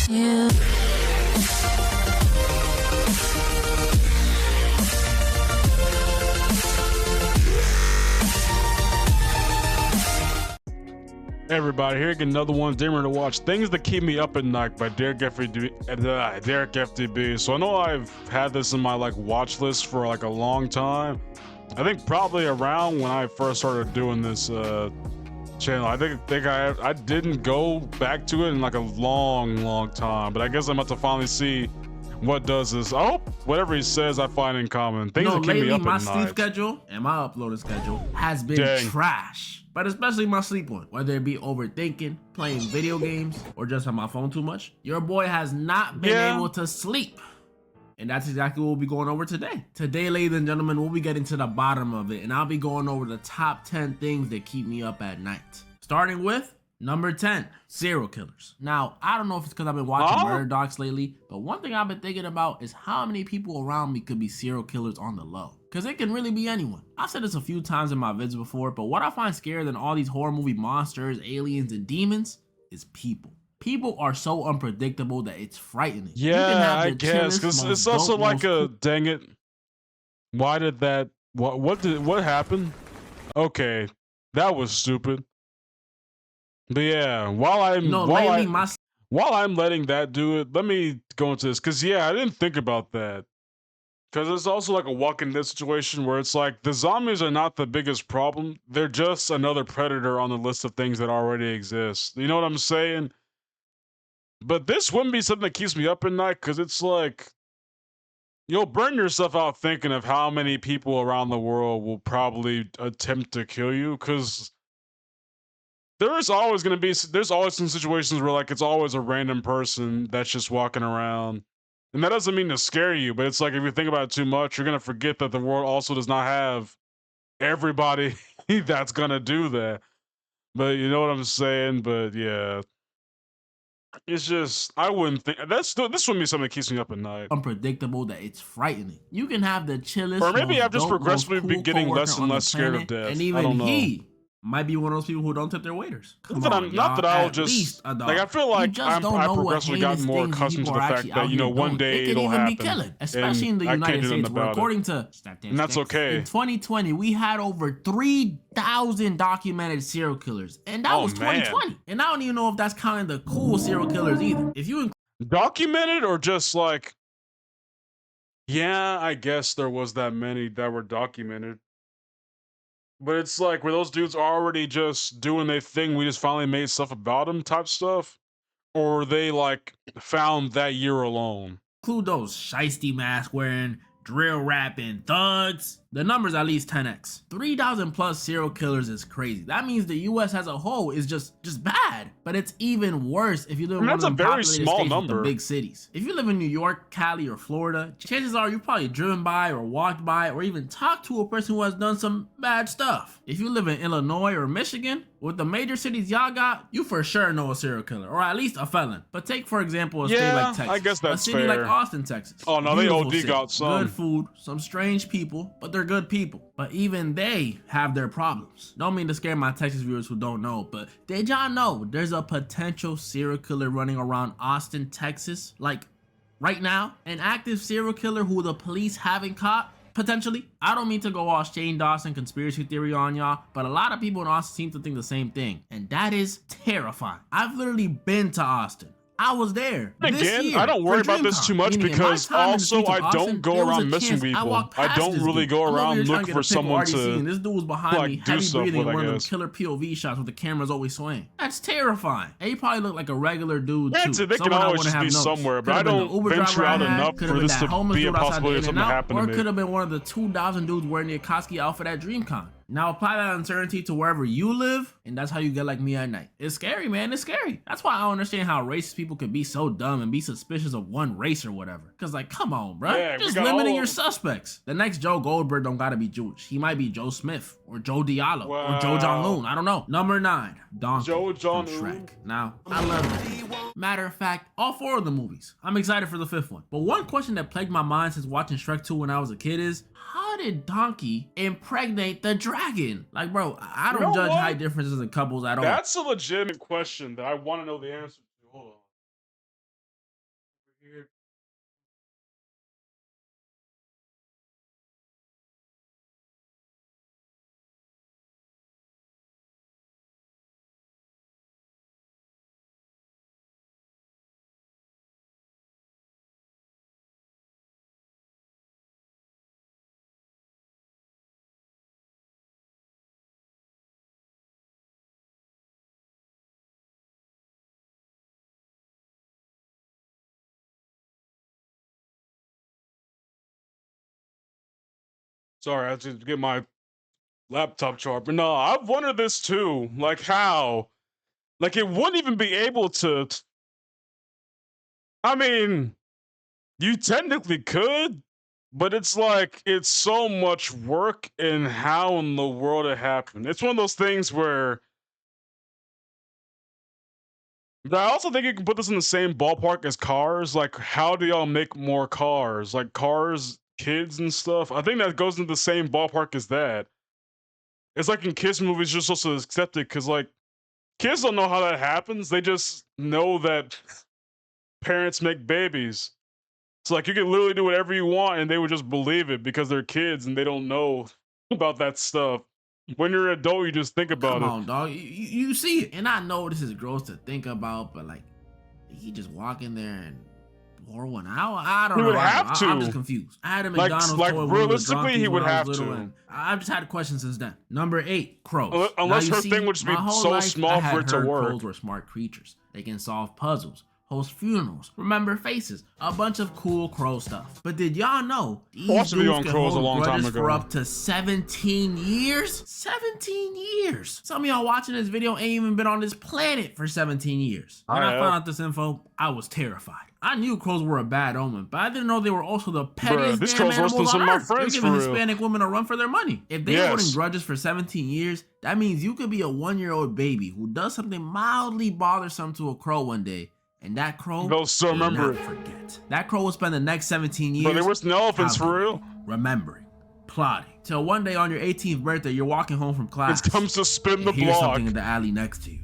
you. Hey everybody, here again, another one, Dimmer to Watch. Things That Keep Me Up at Night by Derek FTB. So I know I've had this in my watch list for a long time. I think probably around when I first started doing this channel. I think I didn't go back to it in a long time. But I guess I'm about to finally see what does this. Oh, whatever he says, I find in common. Things that keep me up at night. My sleep schedule and my uploading schedule has been trash. But especially my sleep one, whether it be overthinking, playing video games, or just on my phone too much, your boy has not been able to sleep. And that's exactly what we'll be going over today. Today, ladies and gentlemen, we'll be getting to the bottom of it, and I'll be going over the top 10 things that keep me up at night. Starting with number 10, serial killers. Now, I don't know if it's because I've been watching murder docs lately, but one thing I've been thinking about is how many people around me could be serial killers on the low. Because it can really be anyone. I've said this a few times in my vids before, but what I find scarier than all these horror movie monsters, aliens, and demons is people. People are so unpredictable that it's frightening. Yeah, I guess, because it's also dang it. Why did that, what happened? Okay, that was stupid. But yeah, while I'm letting that do it, let me go into this, because yeah, I didn't think about that. Because it's also a Walking Dead situation where it's the zombies are not the biggest problem. They're just another predator on the list of things that already exist. You know what I'm saying? But this wouldn't be something that keeps me up at night, because it's you'll burn yourself out thinking of how many people around the world will probably attempt to kill you, because there's always some situations where it's always a random person that's just walking around. And that doesn't mean to scare you, but it's if you think about it too much, you're going to forget that the world also does not have everybody that's going to do that. But you know what I'm saying? But yeah, it's just, I wouldn't think, this wouldn't be something that keeps me up at night. Unpredictable that it's frightening. You can have the chillest, or maybe I've just progressively been getting less and less scared of death. And even he might be one of those people who don't tip their waiters. Not that I'll just I feel like I've progressively gotten more accustomed to the fact that one day it'll happen. Be killing, especially in the United States, where according to and that's okay. In 2020, we had over 3,000 documented serial killers, and that was 2020. And I don't even know if that's counting the cool serial killers either. If you documented or just yeah, I guess there was that many that were documented. But it's were those dudes already just doing their thing, we just finally made stuff about them type stuff? Or were they found that year alone? Include those shiesty mask wearing, drill rapping thugs. The number's at least 10x. 3,000 plus serial killers is crazy. That means the US as a whole is just bad. But it's even worse if you live in one of the populated states with the big cities. If you live in New York, Cali, or Florida, chances are you've probably driven by or walked by or even talked to a person who has done some bad stuff. If you live in Illinois or Michigan, with the major cities y'all got, you for sure know a serial killer, or at least a felon. But take, for example, a state like Texas. I guess that's a city like Austin, Texas. Oh no, they OD got some. Good food, some strange people, but they're good people. But even they have their problems. Don't mean to scare my Texas viewers who don't know, but did y'all know there's a potential serial killer running around Austin, Texas, right now? An active serial killer who the police haven't caught? Potentially. I don't mean to go all Shane Dawson conspiracy theory on y'all, but a lot of people in Austin seem to think the same thing, and that is terrifying. I've literally been to Austin. I was there. Again, I don't worry about this too much because also I don't go around missing people. I don't really go around looking for someone to this dude was behind me, heavy breathing, one of them killer POV shots with the cameras always swaying. That's terrifying. And he probably looked like a regular dude too. They can always just be somewhere, but I don't venture out enough for this to be a possibility of something happening to me. Or it could have been one of the 2,000 dudes wearing the Akatsuki outfit at DreamCon. Now apply that uncertainty to wherever you live, and that's how you get like me at night. It's scary, man. It's scary. That's why I don't understand how racist people could be so dumb and be suspicious of one race or whatever. Cause come on, bro. Yeah, just limiting your suspects. The next Joe Goldberg don't gotta be Jewish. He might be Joe Smith or Joe Diallo or Joe Jong-un. I don't know. Number 9, Donkey Joe Jong-un. Shrek. Now, I love it. Matter of fact, all 4 of the movies. I'm excited for the 5th one. But one question that plagued my mind since watching Shrek 2 when I was a kid is, how did Donkey impregnate the dragon? Bro, I don't judge height differences in couples at all. That's a legitimate question that I want to know the answer to. Hold on. Sorry, I have to get my laptop charged. But no, I've wondered this too. Like how? Like it wouldn't even be able to. I mean, you technically could, but it's like it's so much work and how in the world it happened. It's one of those things where but I also think you can put this in the same ballpark as cars. Like, how do y'all make more cars? Like cars, kids and stuff. I think that goes into the same ballpark as that. It's like in kids movies, you're supposed to accept it because like kids don't know how that happens. They just know that parents make babies. So like you can literally do whatever you want and they would just believe it because they're kids and they don't know about that stuff. When you're an adult, you just think about Come it. on, dog. You see it. And I know this is gross to think about, but like, he just walk in there and pour one out? I don't know. He would have to. I'm just confused. I had a Like McDonald's toy realistically, he would have little, to. and I've just had a question since then. Number 8, crows. Unless her thing would just be so small for it to work. Crows were smart creatures. They can solve puzzles, host funerals, remember faces, a bunch of cool crow stuff. But did y'all know these dudes can hold grudges for up to 17 years? 17 years. Some of y'all watching this video ain't even been on this planet for 17 years. When I found out this info, I was terrified. I knew crows were a bad omen, but I didn't know they were also the pettiest damn animals on Earth. They're giving Hispanic women a run for their money. If they were holding grudges for 17 years, that means you could be a 1-year-old baby who does something mildly bothersome to a crow one day, and that crow they'll still remember it. Forget. That crow will spend the next 17 years. But there was no elephants for real. Remembering, plotting, till one day on your 18th birthday, you're walking home from class. It comes to spin the hear block. Something in the alley next to you.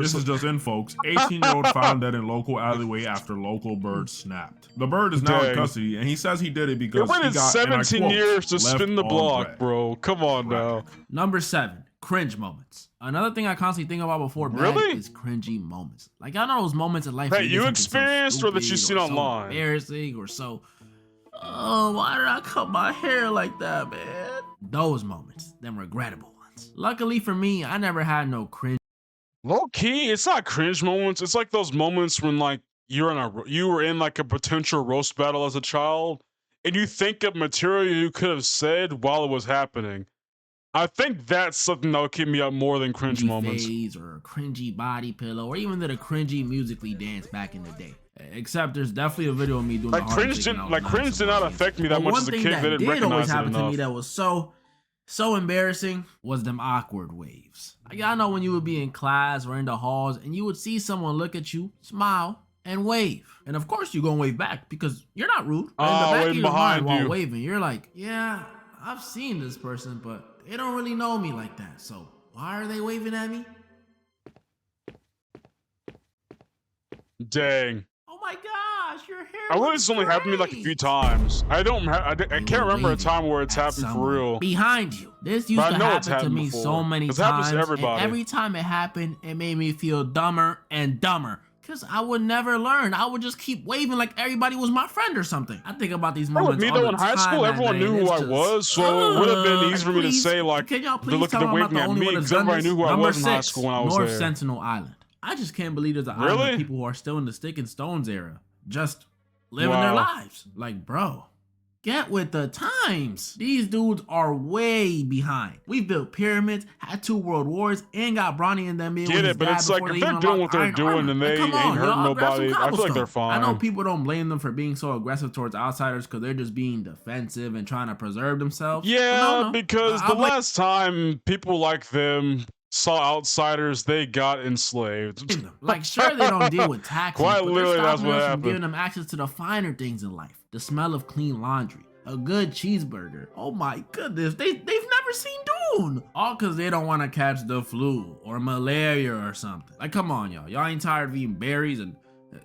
This is just in, folks. 18-year-old found dead in local alleyway after local bird snapped. The bird is now in custody, and he says he did it because he got 17 years to spin the block, bro. Come on now. Number 7, cringe moments. Another thing I constantly think about before bed is cringy moments. Like, I know those moments in life that you experienced or that you've seen online. Embarrassing or so. Oh, why did I cut my hair like that, man? Those moments, them regrettable ones. Luckily for me, I never had no cringe. Low key, it's not cringe moments. It's like those moments when like you were in like a potential roast battle as a child, and you think of material you could have said while it was happening. I think that's something that'll keep me up more than cringe moments. Or a cringy body pillow, or even did a cringy musically dance back in the day. Except there's definitely a video of me doing like cringe did not affect me that much as a kid. They didn't recognize it enough. To me that was so embarrassing was them awkward waves. Like, y'all know when you would be in class or in the halls and you would see someone look at you, smile, and wave. And of course you're gonna wave back because you're not rude. In the back of your mind while waving, you're like, yeah, I've seen this person, but they don't really know me like that. So why are they waving at me? Dang. Oh my gosh, your hair. I really just only happened to me like a few times. I can't remember a time where it's happened for real. Behind you. This used to happen to me so many times. Happens to everybody. And every time it happened, it made me feel dumber and dumber. Cause I would never learn. I would just keep waving like everybody was my friend or something. I think about these moments. Me though, in high school, everyone knew who I was, so it would have been easy for me to say like, can y'all please look at the waving at me because everybody knew who I was in high school when I was there. North Sentinel Island. I just can't believe there's an island of people who are still in the stick and stones era, just living their lives. Like, bro, get with the times. These dudes are way behind. We built pyramids, had 2 world wars, and got Bronny and them. Get it, but it's like if they're doing what they're doing and they ain't hurting nobody, I feel like they're fine. I know people don't blame them for being so aggressive towards outsiders because they're just being defensive and trying to preserve themselves. Yeah, because the last time people like them saw outsiders, they got enslaved. Like, sure, they don't deal with taxes, Quite but literally, that's what happened. Giving them access to the finer things in life, the smell of clean laundry, a good cheeseburger. Oh my goodness, they've never seen moon. All because they don't want to catch the flu or malaria or something. Like, come on, y'all. Y'all ain't tired of eating berries and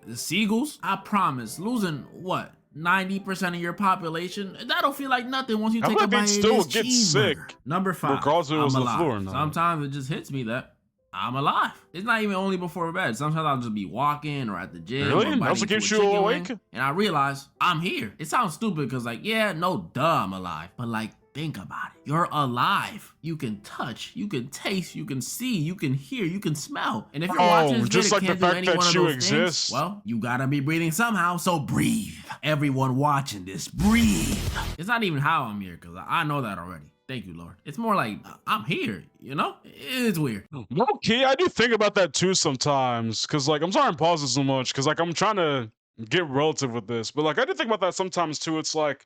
the seagulls? I promise, losing what? 90% of your population, that'll feel like nothing once you take a bite of still this get cheeseburger. sick. Number 5, regardless if it was I'm the alive. flu or not. Sometimes it just hits me that I'm alive. It's not even only before bed. Sometimes I'll just be walking or at the gym. Really? Or That's what keeps you awake? and I realize I'm here. It sounds stupid because like, yeah, no duh, I'm alive. But like, think about it. You're alive. You can touch, you can taste, you can see, you can hear, you can smell. And if you're watching this just video, like can't the do fact any that one of you those exist. things, well, you gotta be breathing somehow, so breathe. Everyone watching this, breathe. It's not even how I'm here, because I know that already. Thank you, Lord. It's more like, I'm here, you know? It's weird. Okay, I do think about that too sometimes, because like, I'm sorry I'm pausing so much, because like, I'm trying to get relative with this, but like, I do think about that sometimes too. It's like,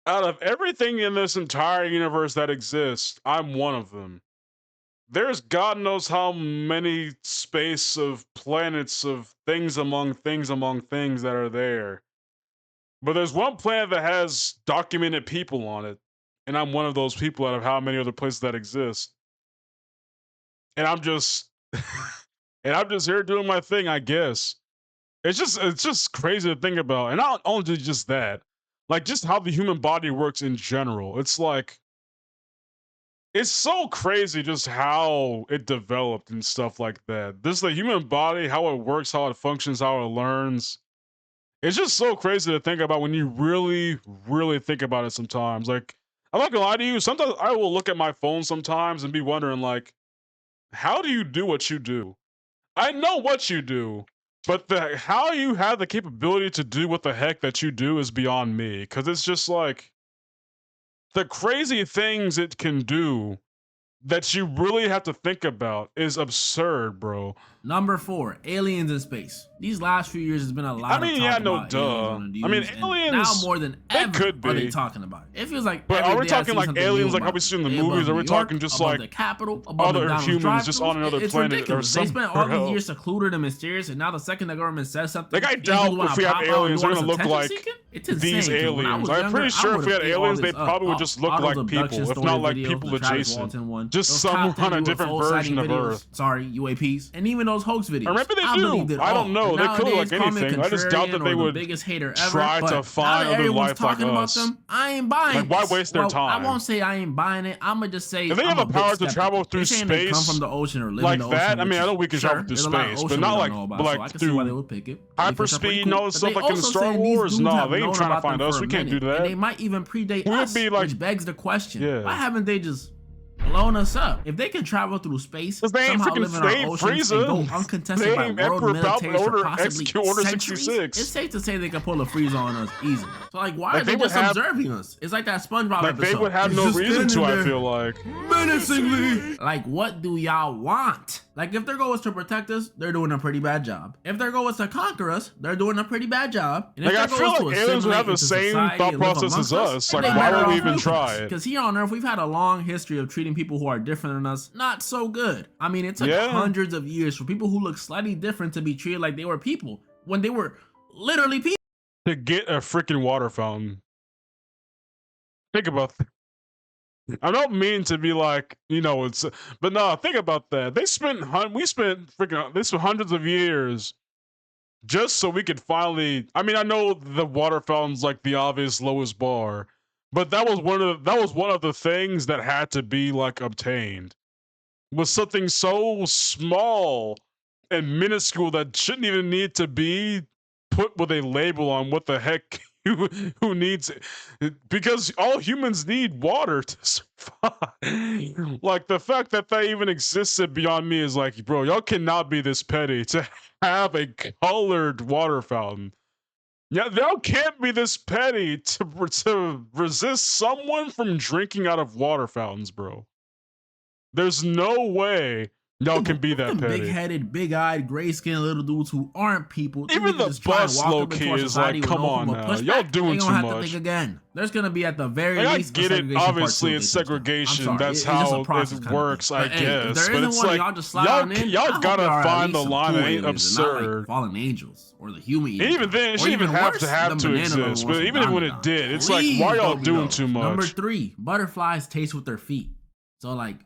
out of everything in this entire universe that exists, I'm one of them. There's God knows how many space of planets of things among things that are there. But there's one planet that has documented people on it. And I'm one of those people out of how many other places that exist. And I'm just and I'm just here doing my thing, I guess. It's just crazy to think about. And not only just that, like just how the human body works in general. It's like it's so crazy just how it developed and stuff like that. This the human body, how it works, how it functions, how it learns. It's just so crazy to think about when you really, really think about it sometimes. Like, I'm not gonna lie to you, sometimes I will look at my phone sometimes and be wondering, like, how do you do what you do? I know what you do, but how you have the capability to do what the heck that you do is beyond me. Cause it's just like the crazy things it can do that you really have to think about is absurd, bro. Number 4, aliens in space. These last few years has been a lot I mean, of talk yeah, no about duh. aliens on the I mean, news, and aliens, now more than ever could are they be. talking about it. It feels like But every are we day I talking see like something aliens new like how about we see in the it. movies? Above Are we New talking York, just above like the Capitol, above other McDonald's humans just on another it's planet or ridiculous. They spent all somewhere these else? years secluded and mysterious, and now the second the government says something, Like, I these doubt dudes wanna if we have pop out aliens, and they're do gonna all this look like attention seeking? It's insane, these 'cause when I aliens. was I'm younger, pretty sure I if we had would've ate all aliens, this they up. probably would just look All those like abduction people, if story not like videos, people the Travis adjacent. Walton one, Just those some top 10 kind of different UFO version sighting of videos, Earth. sorry, UAPs, and even those hoax videos. Or maybe they I do. believed it I don't all. know. They could Nowadays, like call me anything. I just doubt that contrarian they or the would biggest hater ever, try but to now find that other everyone's life like talking about us. them, I ain't buying Like, why this. waste their Well, time? I won't say I ain't buying it. I'ma just say If they have I'm the a bit power to skeptical. travel through They saying they come space from the ocean or live like in the ocean. that, I mean, I know we can travel sure, through there's a lot of space, ocean but we not don't like, know about, but so I like can see why they through would pick it. They think they're pretty hyperspeed cool. and all But this stuff they like in also Star saying these Wars. dudes No, have they ain't known trying to about them find us. for We a can't do minute, that. and they might even predate We would us, be like- which begs the question: Yeah. why haven't they just blown us up? If they can travel through space, 'Cause they ain't somehow freaking- live in they our ain't oceans and go Frieza. uncontested They by ain't world Emperor militaries for Order possibly Execute Order centuries, 66. it's safe to say they could pull a Frieza on us easily. So like, why Like, are they they would just have- observing us? It's like that SpongeBob Like, episode. they would have He's no just reason to, standing I there feel like. menacingly. Like, what do y'all want? Like, if their goal is to protect us, they're doing a pretty bad job. If their goal is to conquer us, they're doing a pretty bad job. And if Like, I their feel goal like is to aliens would have the assimilate into same society thought and live process as amongst us. Like, they why better would we off even with try us. it? Because here on Earth, we've had a long history of treating people who are different than us not so good. I mean, it took hundreds of years for people who look slightly different to be treated like they were people when they were literally people. To get a freaking water fountain. Think about that. I don't mean to be like, you know, it's, but no, think about that. They spent, they spent hundreds of years just so we could finally, I mean, I know the water fountain's like the obvious lowest bar, but that was one of the things that had to be like obtained. Was something so small and minuscule that shouldn't even need to be put with a label on what the heck who needs it, because all humans need water to survive. Like, the fact that even existed beyond me is like, bro, y'all cannot be this petty to have a colored water fountain. Yeah, y'all can't be this petty to resist someone from drinking out of water fountains, bro. There's no way y'all can be that petty. Big-headed, big-eyed, gray-skinned little dudes who aren't people. Even the bus low-key is like, come on now, y'all doing too much. To think again. There's gonna be at the very least. I get it. Obviously, it's segregation. That's how it works, I guess. But it's like y'all gotta find the line that ain't absurd. Fallen angels or the human. Even then, it shouldn't even have to exist. But even when it did, it's like, why y'all doing too much? Number 3, butterflies taste with their feet. So like,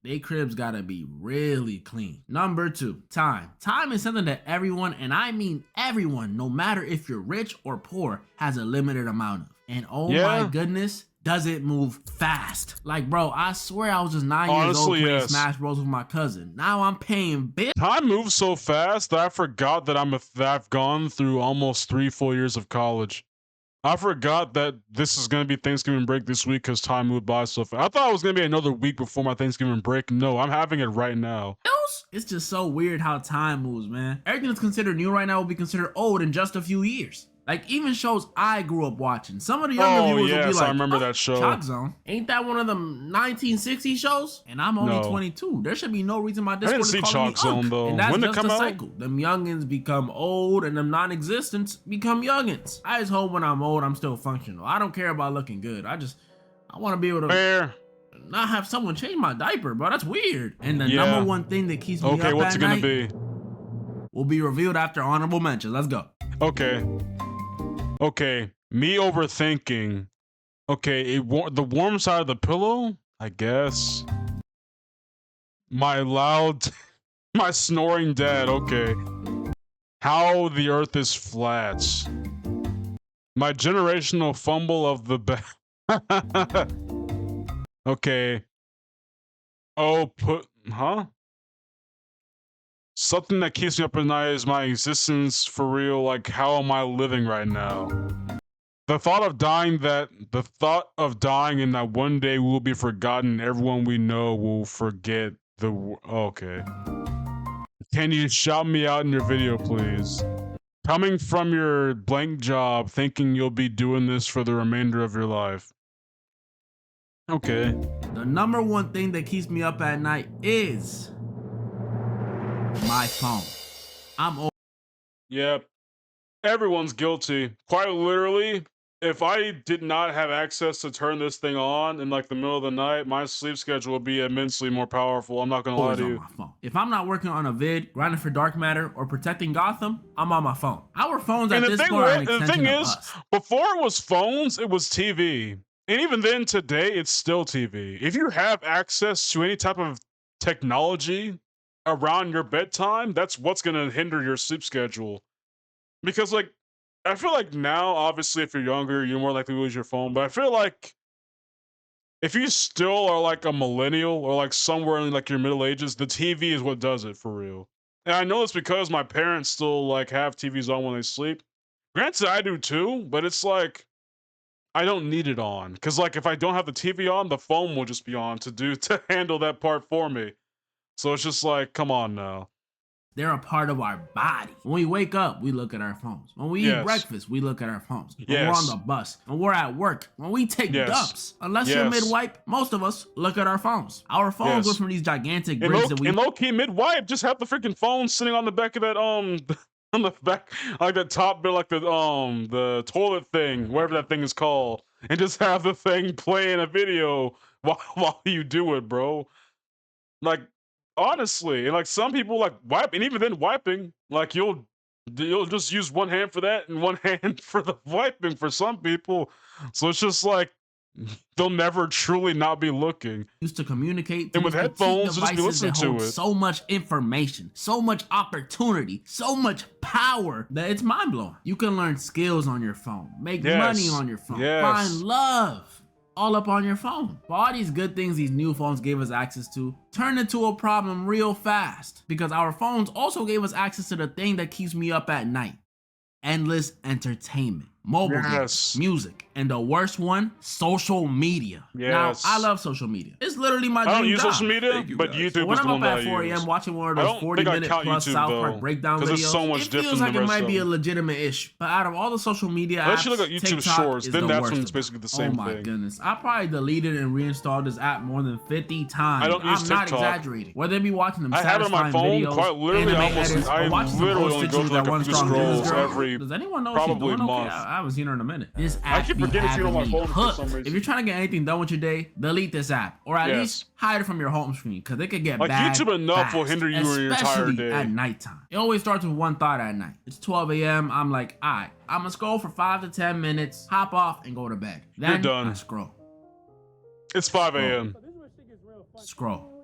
they cribs gotta be really clean. Number 2, time. Time is something that everyone, and I mean everyone, no matter if you're rich or poor, has a limited amount of. And oh my goodness, does it move fast. Like, bro, I swear I was just 9 years old playing Smash Bros with my cousin. Now I'm paying bills. Time moves so fast that I forgot that I've gone through almost 3 full years of college. I forgot that this is going to be Thanksgiving break this week because time moved by so fast. I thought it was going to be another week before my Thanksgiving break. No, I'm having it right now. It's just so weird how time moves, man. Everything that's considered new right now will be considered old in just a few years. Like, even shows I grew up watching. Some of the younger viewers will be like, I remember that show. Shock Zone. Ain't that one of them 1960s shows? And I'm only 22. There should be no reason my Discord is calling me Shock Zone, though. And that's when just it come the out? cycle. Them youngins become old, and them non-existents become youngins. I just hope when I'm old, I'm still functional. I don't care about looking good. I want to be able to not have someone change my diaper, bro. That's weird. And the number one thing that keeps me up at what's it gonna be? Will be revealed after honorable mentions. Let's go. Okay, me overthinking. Okay, the warm side of the pillow, I guess. My snoring dad, okay. How the earth is flat. My generational fumble of the bed. Okay. Something that keeps me up at night is my existence for real. Like, how am I living right now? The thought of dying and that one day we will be forgotten. Everyone we know will forget okay. Can you shout me out in your video, please? Coming from your blank job, thinking you'll be doing this for the remainder of your life. Okay. The number one thing that keeps me up at night is my phone. I'm old. Yep. Everyone's guilty. Quite literally, if I did not have access to turn this thing on in like the middle of the night, my sleep schedule would be immensely more powerful. I'm not gonna lie to you. On my phone. If I'm not working on a vid, grinding for dark matter, or protecting Gotham, I'm on my phone. Our phones at this point are an extension of us. Before it was phones, it was TV. And even then, today, it's still TV. If you have access to any type of technology around your bedtime, that's what's gonna hinder your sleep schedule. Because, like, I feel like now, obviously, if you're younger, you're more likely to lose your phone. But I feel like if you still are like a millennial or like somewhere in like your middle ages, the TV is what does it for real. And I know it's because my parents still like have TVs on when they sleep. Granted, I do too, but it's like I don't need it on. Cause like if I don't have the TV on, the phone will just be on to handle that part for me. So it's just like, come on now. They're a part of our body. When we wake up, we look at our phones. When we eat breakfast, we look at our phones. When we're on the bus, when we're at work, when we take dumps. Unless you're mid-wipe, most of us look at our phones. Our phones go from these gigantic grids that we... And low-key mid-wipe, just have the freaking phone sitting on the back of that, on the back, like the top bit, like the toilet thing, whatever that thing is called. And just have the thing playing a video while you do it, bro. Like... Honestly, and like some people like wipe, and even then wiping, like you'll just use one hand for that and one hand for the wiping for some people. So it's just like they'll never truly not be looking. Used to communicate, and with headphones, just be listening to it. So much information, so much opportunity, so much power that it's mind blowing. You can learn skills on your phone, make money on your phone, find love. All up on your phone. But all these good things these new phones gave us access to turned into a problem real fast because our phones also gave us access to the thing that keeps me up at night. Endless entertainment, mobile games, music, and the worst one, social media. Now, I love social media. It's literally my dream job. I don't use social media, but YouTube is the one that I use. When I'm up at 4 a.m. watching one of those 40-minute plus South Park breakdown videos, it's so much it feels like it might be a legitimate issue. But out of all the social media apps, unless you look at YouTube Shorts, then that's when it's basically the same thing. Oh my goodness. I probably deleted and reinstalled this app more than 50 times. I don't use TikTok. I'm not exaggerating. Whether they be watching them I have it on my phone, quite literally, I literally only go through like a few scrolls every... Does anyone know probably she's doing okay? I haven't seen her in a minute. This app be having me hooked. If you're trying to get anything done with your day, delete this app. Or at least hide it from your home screen, because it could get bad YouTube enough will hinder you in your entire day. Especially at nighttime. It always starts with one thought at night. It's 12 a.m. I'm like, alright, I'm gonna scroll for 5 to 10 minutes, hop off, and go to bed. Then you're done. I scroll. It's 5 a.m. Scroll.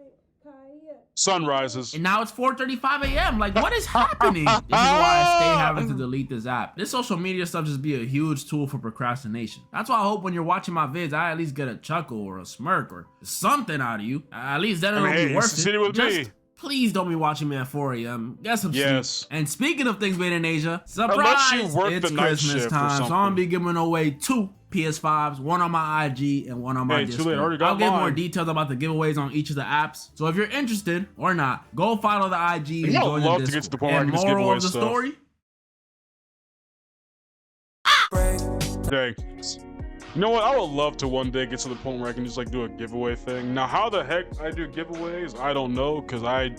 Sunrises. And now it's 4:35 a.m. Like, what is happening? This is why I stay having to delete this app. This social media stuff just be a huge tool for procrastination. That's why I hope when you're watching my vids, I at least get a chuckle or a smirk or something out of you. At least then it'll be worth it. With me. Please don't be watching me at 4 a.m. Get some sleep. And speaking of things made in Asia, surprise! It's Christmas time, so I'm gonna be giving away 2 PS5s, one on my IG and one on my Discord. I'll give more details about the giveaways on each of the apps. So if you're interested or not, go follow the IG and join the Discord. To get to the point and moral of the story. Dang. You know what? I would love to one day get to the point where I can just like do a giveaway thing. Now, how the heck I do giveaways, I don't know, because I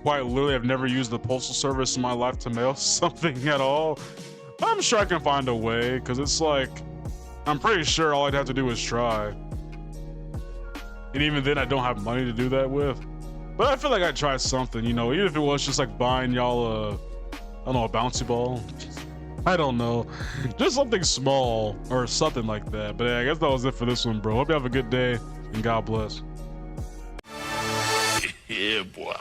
quite literally have never used the postal service in my life to mail something at all. I'm sure I can find a way, because it's like, I'm pretty sure all I'd have to do is try. And even then, I don't have money to do that with. But I feel like I'd try something, you know, even if it was just like buying y'all I don't know, a bouncy ball. I don't know, just something small or something like that. But yeah, I guess that was it for this one, bro. Hope you have a good day and God bless. Yeah, boy.